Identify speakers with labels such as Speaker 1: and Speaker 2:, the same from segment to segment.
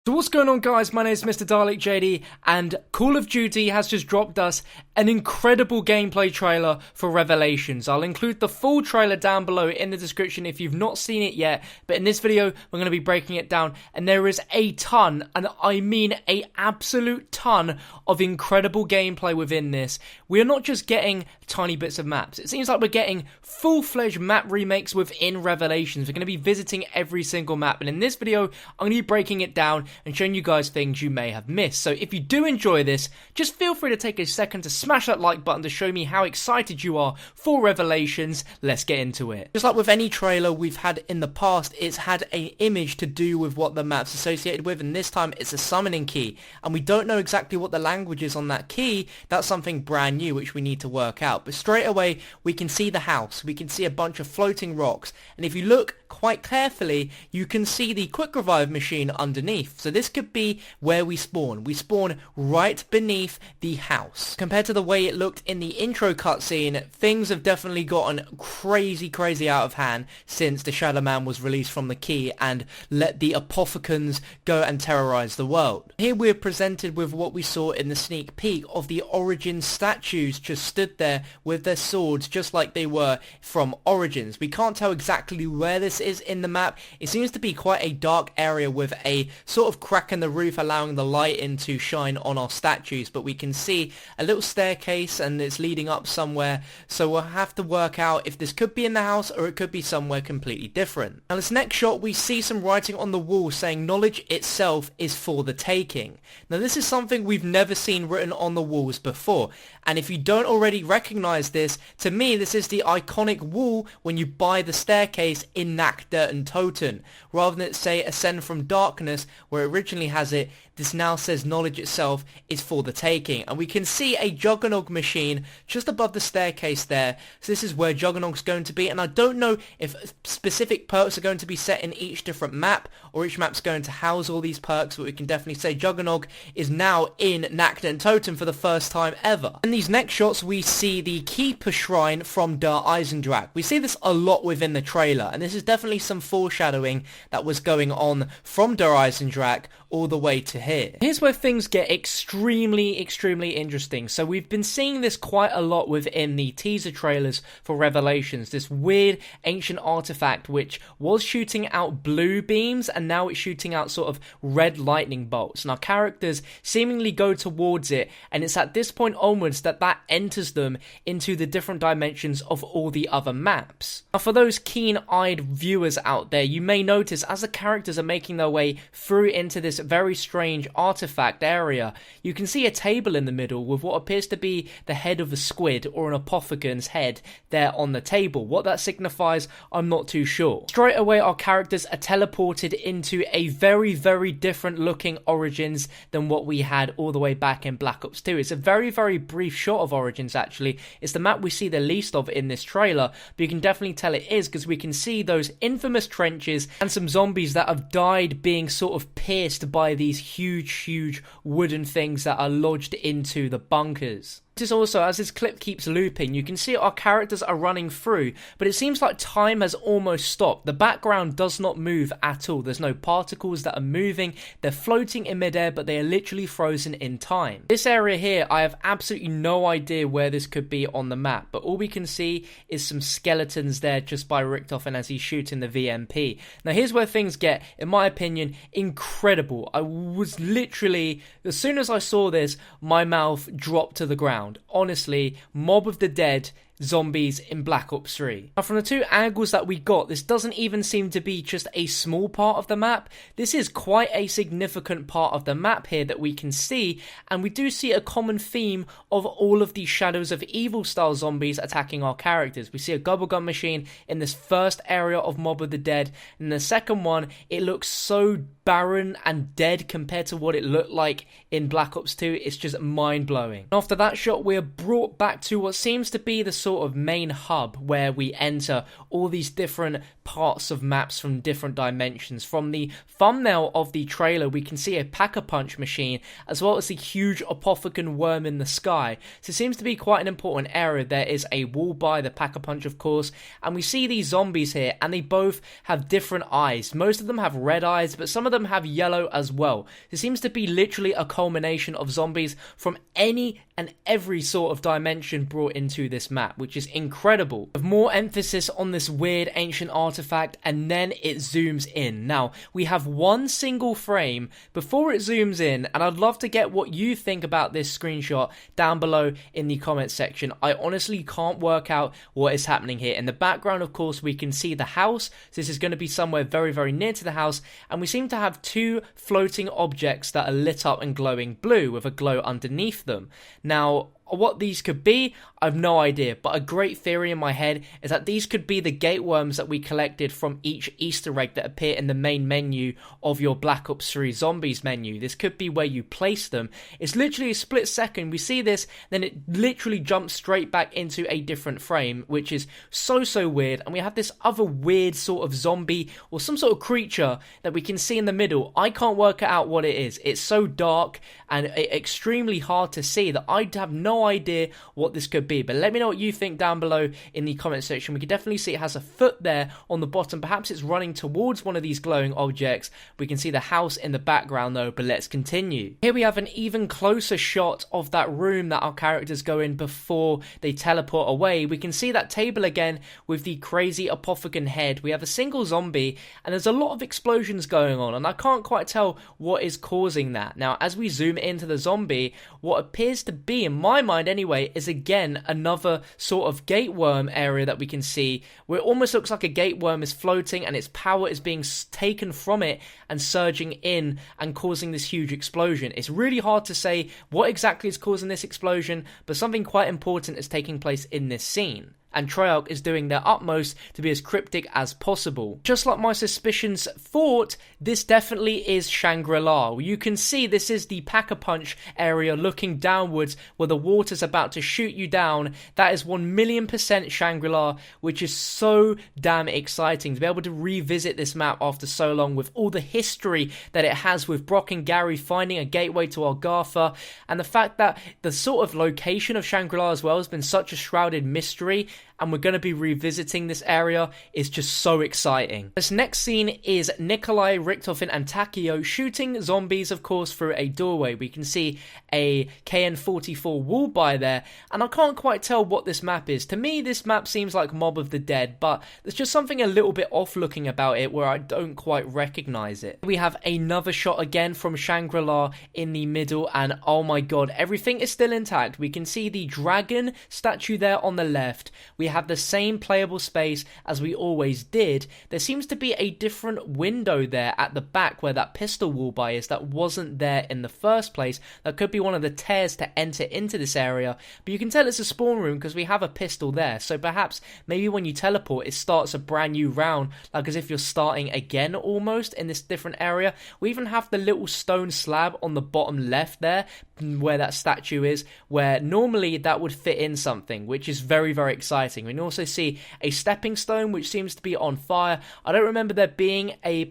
Speaker 1: So what's going on, guys? My name is MrDalekJD, and Call of Duty has just dropped us an incredible gameplay trailer for Revelations. I'll include the full trailer down below in the description if you've not seen it yet, but in this video we're going to be breaking it down, and there is a ton, and I mean a absolute ton of incredible gameplay within this. We are not just getting tiny bits of maps. It seems like we're getting full-fledged map remakes within Revelations. We're going to be visiting every single map, and in this video I'm going to be breaking it down and showing you guys things you may have missed. So if you do enjoy this, just feel free to take a second to smash that like button to show me how excited you are for Revelations. Let's get into it. Just like with any trailer we've had in the past, it's had an image to do with what the map's associated with, and this time it's a summoning key, and we don't know exactly what the language is on that key. That's something brand new which we need to work out. But straight away we can see the house, we can see a bunch of floating rocks, and if you look quite carefully you can see the quick revive machine underneath. So this could be where we spawn. We spawn right beneath the house. Compared to the way it looked in the intro cutscene, things have definitely gotten crazy out of hand since the Shadow Man was released from the key and let the Apothicons go and terrorize the world. Here we're presented with what we saw in the sneak peek of the Origins statues just stood there with their swords just like they were from Origins. We can't tell exactly where this is in the map. It seems to be quite a dark area with a sort of crack in the roof allowing the light in to shine on our statues, but we can see a little staircase and it's leading up somewhere, so we'll have to work out if this could be in the house or it could be somewhere completely different. Now this next shot we see some writing on the wall saying knowledge itself is for the taking. Now this is something we've never seen written on the walls before, and if you don't already recognize this, to me this is the iconic wall when you buy the staircase in Dirt and Toten. Rather than it say ascend from darkness where it originally has it, this now says knowledge itself is for the taking, and we can see a Juggernog machine just above the staircase there. So this is where Juggernaut's going to be, and I don't know if specific perks are going to be set in each different map or each map's going to house all these perks, but we can definitely say Juggernog is now in Dirt and Toten for the first time ever. In these next shots we see the Keeper Shrine from Der Eisendrache. We see this a lot within the trailer, and this is definitely some foreshadowing that was going on from Der Eisendrache all the way to here. Here's where things get extremely interesting. So we've been seeing this quite a lot within the teaser trailers for Revelations, this weird ancient artifact which was shooting out blue beams and now it's shooting out sort of red lightning bolts, and our characters seemingly go towards it, and it's at this point onwards that enters them into the different dimensions of all the other maps. Now for those keen-eyed viewers out there, you may notice as the characters are making their way through into this very strange artifact area, you can see a table in the middle with what appears to be the head of a squid or an Apothicon's head there on the table. What that signifies, I'm not too sure. Straight away our characters are teleported into a very different looking Origins than what we had all the way back in Black Ops 2. It's a very brief shot of Origins actually. It's the map we see the least of in this trailer, but you can definitely tell it is because we can see those infamous trenches and some zombies that have died being sort of pierced by these huge wooden things that are lodged into the bunkers. This also, as this clip keeps looping, you can see our characters are running through, but it seems like time has almost stopped. The background does not move at all. There's no particles that are moving. They're floating in midair, but they are literally frozen in time. This area here, I have absolutely no idea where this could be on the map, but all we can see is some skeletons there just by Richtofen as he's shooting the VMP. Now here's where things get, in my opinion, incredible. I was literally, as soon as I saw this, my mouth dropped to the ground. Honestly, Mob of the Dead zombies in Black Ops 3. Now from the two angles that we got, this doesn't even seem to be just a small part of the map. This is quite a significant part of the map here that we can see, and we do see a common theme of all of these Shadows of Evil style zombies attacking our characters. We see a Gobblegum machine in this first area of Mob of the Dead, and the second one, it looks so barren and dead compared to what it looked like in Black Ops 2. It's just mind-blowing. After that shot, we're brought back to what seems to be the sort of main hub where we enter all these different parts of maps from different dimensions. From the thumbnail of the trailer, we can see a Pack-a-Punch machine, as well as the huge Apothicon worm in the sky. So it seems to be quite an important area. There is a wall by the Pack-a-Punch, of course, and we see these zombies here, and they both have different eyes. Most of them have red eyes, but some of them have yellow as well. It seems to be literally a culmination of zombies from any and every sort of dimension brought into this map, which is incredible. With more emphasis on this weird ancient artifact, and then it zooms in. Now, we have one single frame before it zooms in, and I'd love to get what you think about this screenshot down below in the comment section. I honestly can't work out what is happening here. In the background, of course, we can see the house. So this is going to be somewhere very, very near to the house, and we seem to have two floating objects that are lit up and glowing blue with a glow underneath them. Now, what these could be, I have no idea, but a great theory in my head is that these could be the gate worms that we collected from each Easter egg that appear in the main menu of your Black Ops 3 Zombies menu. This could be where you place them. It's literally a split second. We see this, then it literally jumps straight back into a different frame, which is so weird. And we have this other weird sort of zombie or some sort of creature that we can see in the middle. I can't work out what it is. It's so dark and extremely hard to see that I have no idea what this could be. But let me know what you think down below in the comment section. We can definitely see it has a foot there on the bottom. Perhaps it's running towards one of these glowing objects. We can see the house in the background though, but let's continue. Here we have an even closer shot of that room that our characters go in before they teleport away. We can see that table again with the crazy Apothicon head. We have a single zombie and there's a lot of explosions going on, and I can't quite tell what is causing that. Now, as we zoom into the zombie, what appears to be, in my mind anyway, is again another sort of gate worm area that we can see, where it almost looks like a gate worm is floating and its power is being taken from it and surging in and causing this huge explosion. It's really hard to say what exactly is causing this explosion, but something quite important is taking place in this scene. And Treyarch is doing their utmost to be as cryptic as possible. Just like my suspicions thought, this definitely is Shangri-La. You can see this is the Pack-a-Punch area looking downwards where the water's about to shoot you down. That is 1,000,000% Shangri-La, which is so damn exciting to be able to revisit this map after so long with all the history that it has with Brock and Gary finding a gateway to Algartha, and the fact that the sort of location of Shangri-La as well has been such a shrouded mystery, and we're going to be revisiting this area. Is just so exciting. This next scene is Nikolai, Richtofen and Takio shooting zombies, of course, through a doorway. We can see a KN-44 wall by there, and I can't quite tell what this map is. To me, this map seems like Mob of the Dead, but there's just something a little bit off looking about it where I don't quite recognize it. We have another shot again from Shangri-La in the middle, and oh my god, everything is still intact. We can see the dragon statue there on the left. We have the same playable space as we always did. There seems to be a different window there at the back where that pistol wall by is that wasn't there in the first place. That could be one of the tears to enter into this area, but you can tell it's a spawn room because we have a pistol there. So perhaps maybe when you teleport it starts a brand new round, like as if you're starting again almost in this different area. We even have the little stone slab on the bottom left there where that statue is, where normally that would fit in something, which is very exciting. We can also see a stepping stone which seems to be on fire. I don't remember there being a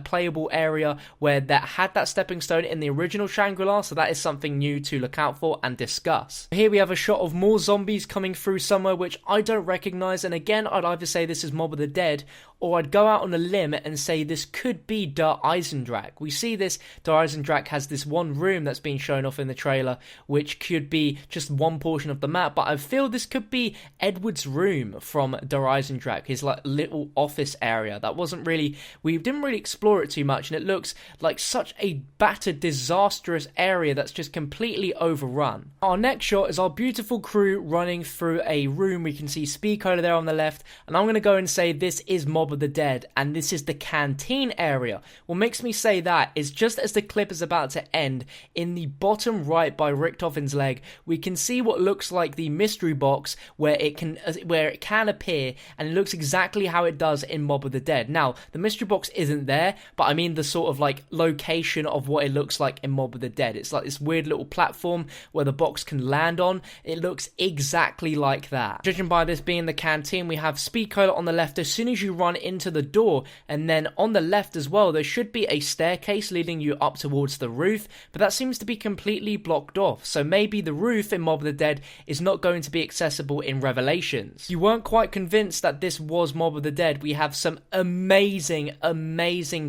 Speaker 1: playable area where that had that stepping stone in the original Shangri-La, so that is something new to look out for and discuss. Here we have a shot of more zombies coming through somewhere which I don't recognize, and again I'd either say this is Mob of the Dead or I'd go out on a limb and say this could be Der Eisendrache. We see this, Der Eisendrache has this one room that's been shown off in the trailer, which could be just one portion of the map, but I feel this could be Edward's room from Der Eisendrache, his like little office area. That wasn't really, we didn't really explore it too much, and it looks like such a battered, disastrous area that's just completely overrun. Our next shot is our beautiful crew running through a room. We can see Speedcola there on the left, and I'm going to go and say this is Mob of the Dead, and this is the canteen area. What makes me say that is just as the clip is about to end, in the bottom right by Richtofen's leg, we can see what looks like the mystery box where it can where it can appear, and it looks exactly how it does in Mob of the Dead. Now, the mystery box isn't there, but I mean the sort of like location of what it looks like in Mob of the Dead. It's like this weird little platform where the box can land on. It looks exactly like that. Judging by this being the canteen, we have speed cola on the left as soon as you run into the door, and then on the left as well there should be a staircase leading you up towards the roof, but that seems to be completely blocked off, so maybe the roof in Mob of the Dead is not going to be accessible in Revelations. If you weren't quite convinced that this was Mob of the Dead, we have some amazing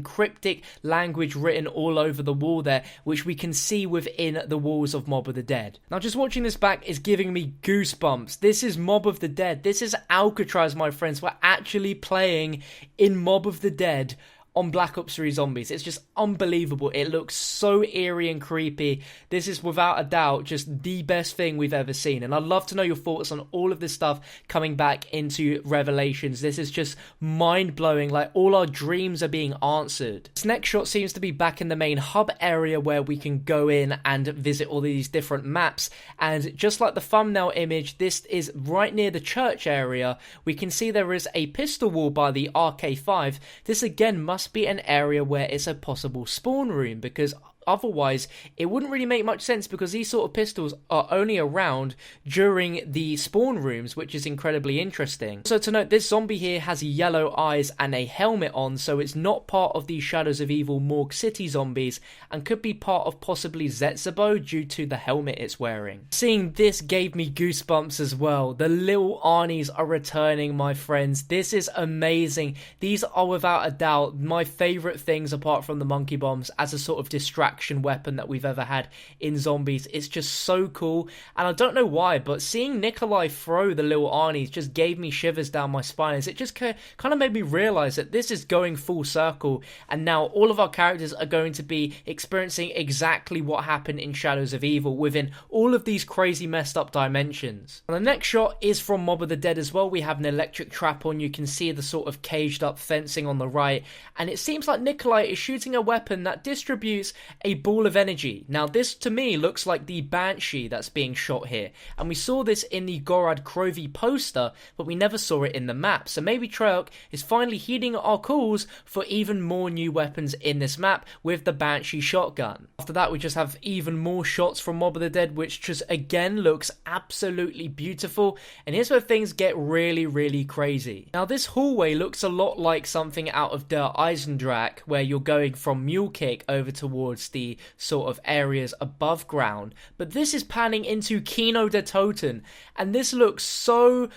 Speaker 1: cryptic language written all over the wall there, which we can see within the walls of Mob of the Dead. Now, just watching this back is giving me goosebumps. This is Mob of the Dead. This is Alcatraz, my friends. We're actually playing in Mob of the Dead on Black Ops 3 Zombies. It's just unbelievable. It looks so eerie and creepy. This is without a doubt just the best thing we've ever seen, and I'd love to know your thoughts on all of this stuff coming back into Revelations. This is just mind-blowing, like all our dreams are being answered. This next shot seems to be back in the main hub area where we can go in and visit all these different maps, and just like the thumbnail image, this is right near the church area. We can see there is a pistol wall by the RK5. This again must be an area where it's a possible spawn room, because otherwise it wouldn't really make much sense, because these sort of pistols are only around during the spawn rooms, which is incredibly interesting. So to note, this zombie here has yellow eyes and a helmet on, so it's not part of the Shadows of Evil Morgue City zombies, and could be part of possibly Zetsabo due to the helmet it's wearing. Seeing this gave me goosebumps as well. The little Arnies are returning, my friends. This is amazing. These are without a doubt my favourite things apart from the monkey bombs as a sort of distraction weapon that we've ever had in zombies. It's just so cool, and I don't know why, but seeing Nikolai throw the little Arnies just gave me shivers down my spine, as it just kind of made me realise that this is going full circle, and now all of our characters are going to be experiencing exactly what happened in Shadows of Evil within all of these crazy messed up dimensions. And the next shot is from Mob of the Dead as well. We have an electric trap on. You can see the sort of caged up fencing on the right, and it seems like Nikolai is shooting a weapon that distributes a ball of energy. Now this to me looks like the Banshee that's being shot here, and we saw this in the Gorad Krovi poster, but we never saw it in the map, so maybe Treyarch is finally heeding our calls for even more new weapons in this map with the Banshee shotgun. After that, we just have even more shots from Mob of the Dead, which just again looks absolutely beautiful, and here's where things get really crazy. Now this hallway looks a lot like something out of Der Eisendrache, where you're going from Mule Kick over towards the sort of areas above ground, but this is panning into Kino der Toten, and this looks so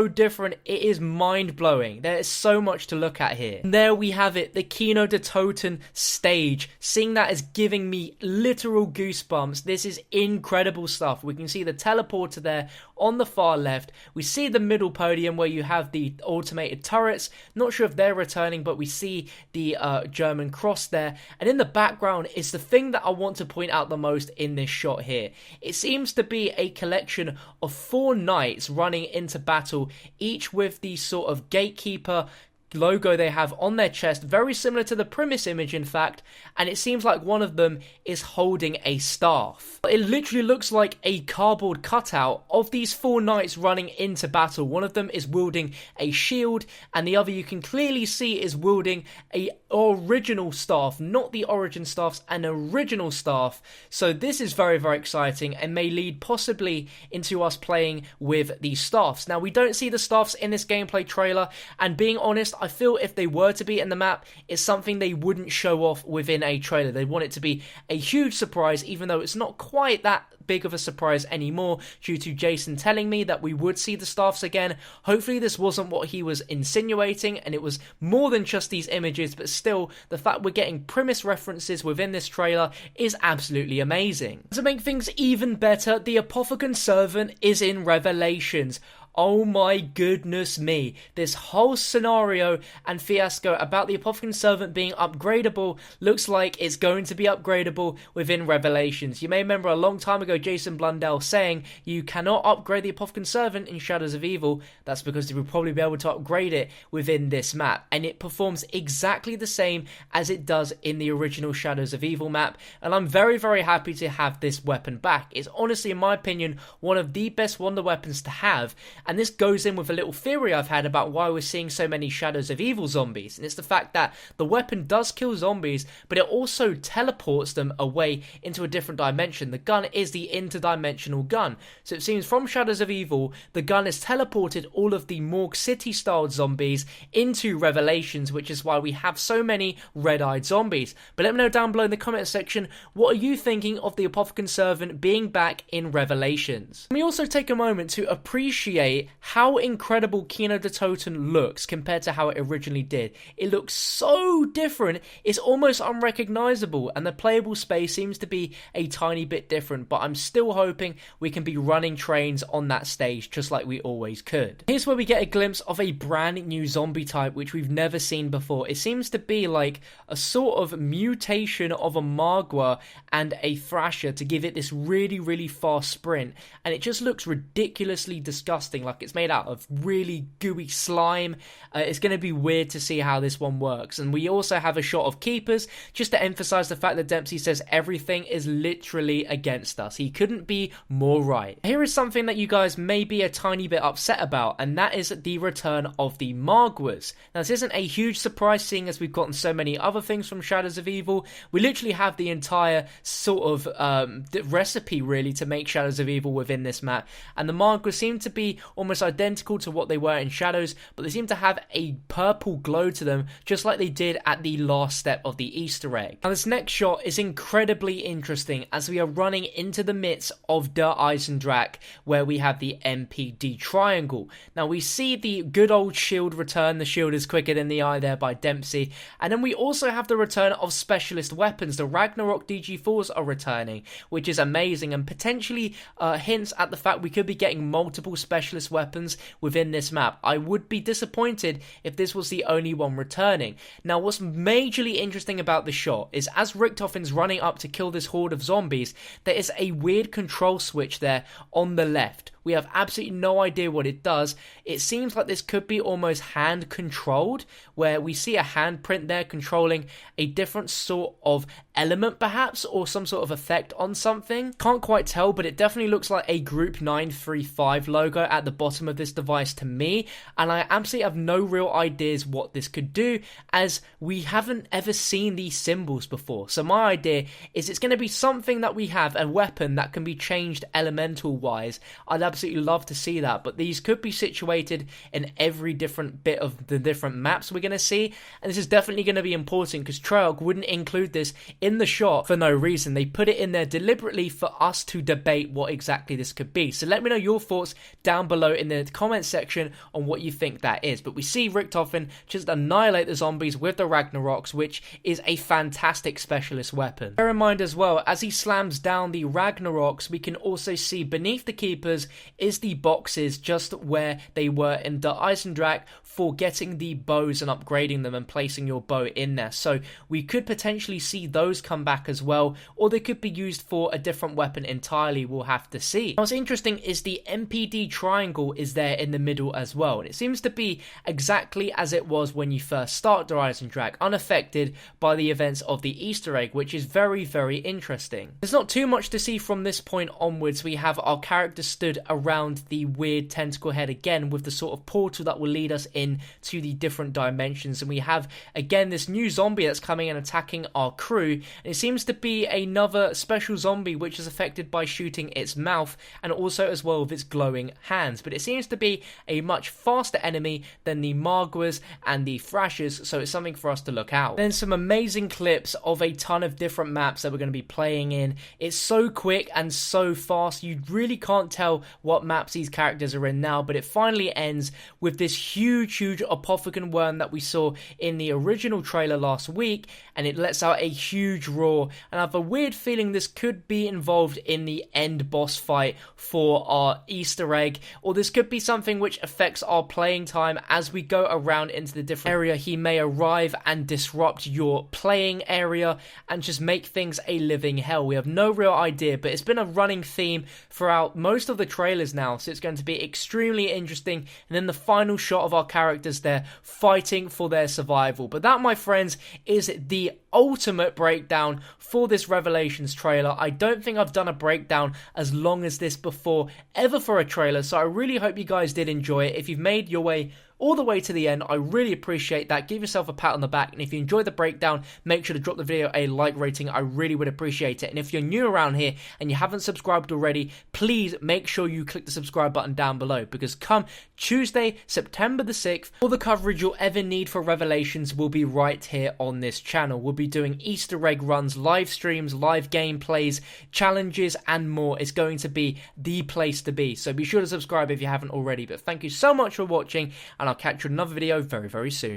Speaker 1: different. It is mind-blowing. There is so much to look at here. And there we have it, the Kino der Toten stage. Seeing that is giving me literal goosebumps. This is incredible stuff. We can see the teleporter there on the far left. We see the middle podium where you have the automated turrets. Not sure if they're returning, but we see the German cross there, and in the background is the thing that I want to point out the most in this shot here. It seems to be a collection of 4 knights running into battle, each with the sort of gatekeeper logo they have on their chest, very similar to the Primis image in fact, and it seems like one of them is holding a staff. It literally looks like a cardboard cutout of these 4 knights running into battle. One of them is wielding a shield, and the other you can clearly see is wielding a original staff, not the origin staffs, an original staff. So this is very exciting and may lead possibly into us playing with the staffs. Now we don't see the staffs in this gameplay trailer, and being honest, I feel if they were to be in the map, it's something they wouldn't show off within a trailer. They want it to be a huge surprise, even though it's not quite that big of a surprise anymore due to Jason telling me that we would see the staffs again. Hopefully this wasn't what he was insinuating and it was more than just these images, but still the fact we're getting Primis references within this trailer is absolutely amazing. To make things even better, the Apothicon servant is in Revelations. Oh my goodness me. This whole scenario and fiasco about the Apothicon Servant being upgradable looks like it's going to be upgradable within Revelations. You may remember a long time ago Jason Blundell saying you cannot upgrade the Apothicon Servant in Shadows of Evil. That's because you will probably be able to upgrade it within this map, and it performs exactly the same as it does in the original Shadows of Evil map, and I'm very happy to have this weapon back. It's honestly, in my opinion, one of the best wonder weapons to have, and this goes in with a little theory I've had about why we're seeing so many Shadows of Evil zombies, and it's the fact that the weapon does kill zombies, but it also teleports them away into a different dimension. The gun is the interdimensional gun, so it seems from Shadows of Evil, the gun has teleported all of the Morgue City-style zombies into Revelations, which is why we have so many red-eyed zombies. But let me know down below in the comment section, what are you thinking of the Apothicon servant being back in Revelations? Let me also take a moment to appreciate how incredible Kino de Toten looks compared to how it originally did. It looks so different, it's almost unrecognizable, and the playable space seems to be a tiny bit different, but I'm still hoping we can be running trains on that stage just like we always could. Here's where we get a glimpse of a brand new zombie type which we've never seen before. It seems to be like a sort of mutation of a Magua and a Thrasher to give it this really fast sprint, and it just looks ridiculously disgusting, like it's made out of really gooey slime. It's going to be weird to see how this one works. And we also have a shot of Keepers, just to emphasize the fact that Dempsey says everything is literally against us. He couldn't be more right. Here is something that you guys may be a tiny bit upset about, and that is the return of the Maguas. Now, this isn't a huge surprise, seeing as we've gotten so many other things from Shadows of Evil. We literally have the entire sort of recipe really to make Shadows of Evil within this map, and the Maguas seem to be almost identical to what they were in Shadows, but they seem to have a purple glow to them, just like they did at the last step of the Easter egg. Now, this next shot is incredibly interesting as we are running into the midst of Der Eisendrache, where we have the MPD triangle. Now, we see the good old shield return. The shield is quicker than the eye there by Dempsey, and then we also have the return of specialist weapons. The Ragnarok DG4s are returning, which is amazing, and potentially hints at the fact we could be getting multiple specialist weapons within this map. I would be disappointed if this was the only one returning. Now, what's majorly interesting about the shot is as Richtofen's running up to kill this horde of zombies, there is a weird control switch there on the left. We have absolutely no idea what it does. It seems like this could be almost hand controlled, where we see a handprint there controlling a different sort of element perhaps, or some sort of effect on something. Can't quite tell, but it definitely looks like a Group 935 logo at the bottom of this device to me, and I absolutely have no real ideas what this could do, as we haven't ever seen these symbols before. So my idea is it's going to be something that we have, a weapon that can be changed elemental wise. I'd absolutely love to see that, but these could be situated in every different bit of the different maps we're going to see, and this is definitely going to be important because Treyarch wouldn't include this in the shot for no reason. They put it in there deliberately for us to debate what exactly this could be. So let me know your thoughts down below in the comment section on what you think that is. But we see Richtofen just annihilate the zombies with the Ragnaroks, which is a fantastic specialist weapon. Bear in mind as well, as he slams down the Ragnaroks, we can also see beneath the Keepers is the boxes just where they were in the Eisendrache for getting the bows and upgrading them and placing your bow in there. So we could potentially see those come back as well, or they could be used for a different weapon entirely. We'll have to see. What's interesting is the MPD triangle is there in the middle as well, and it seems to be exactly as it was when you first start the Eisendrache, unaffected by the events of the Easter egg, which is very interesting. There's not too much to see from this point onwards. We have our characters stood around the weird tentacle head again with the sort of portal that will lead us in to the different dimensions, and we have again this new zombie that's coming and attacking our crew, and it seems to be another special zombie which is affected by shooting its mouth and also as well with its glowing hands, but it seems to be a much faster enemy than the Maguas and the Thrashers, so it's something for us to look out. Then some amazing clips of a ton of different maps that we're going to be playing in. It's so quick and so fast, you really can't tell what maps these characters are in now, but it finally ends with this huge Apothicon worm that we saw in the original trailer last week, and it lets out a huge roar, and I have a weird feeling this could be involved in the end boss fight for our Easter egg, or this could be something which affects our playing time as we go around into the different area. He may arrive and disrupt your playing area and just make things a living hell. We have no real idea, but it's been a running theme throughout most of the trailer trailers now, so it's going to be extremely interesting. And then the final shot of our characters there fighting for their survival. But that, my friends, is the ultimate breakdown for this Revelations trailer. I don't think I've done a breakdown as long as this before, ever, for a trailer, so I really hope you guys did enjoy it. If you've made your way all the way to the end, I really appreciate that. Give yourself a pat on the back, and if you enjoyed the breakdown, make sure to drop the video a like rating. I really would appreciate it. And if you're new around here and you haven't subscribed already, please make sure you click the subscribe button down below, because come Tuesday, September the 6th, all the coverage you'll ever need for Revelations will be right here on this channel. We'll be doing Easter egg runs, live streams, live gameplays, challenges, and more. It's going to be the place to be, so be sure to subscribe if you haven't already. But thank you so much for watching, and I'll catch you in another video very, very soon.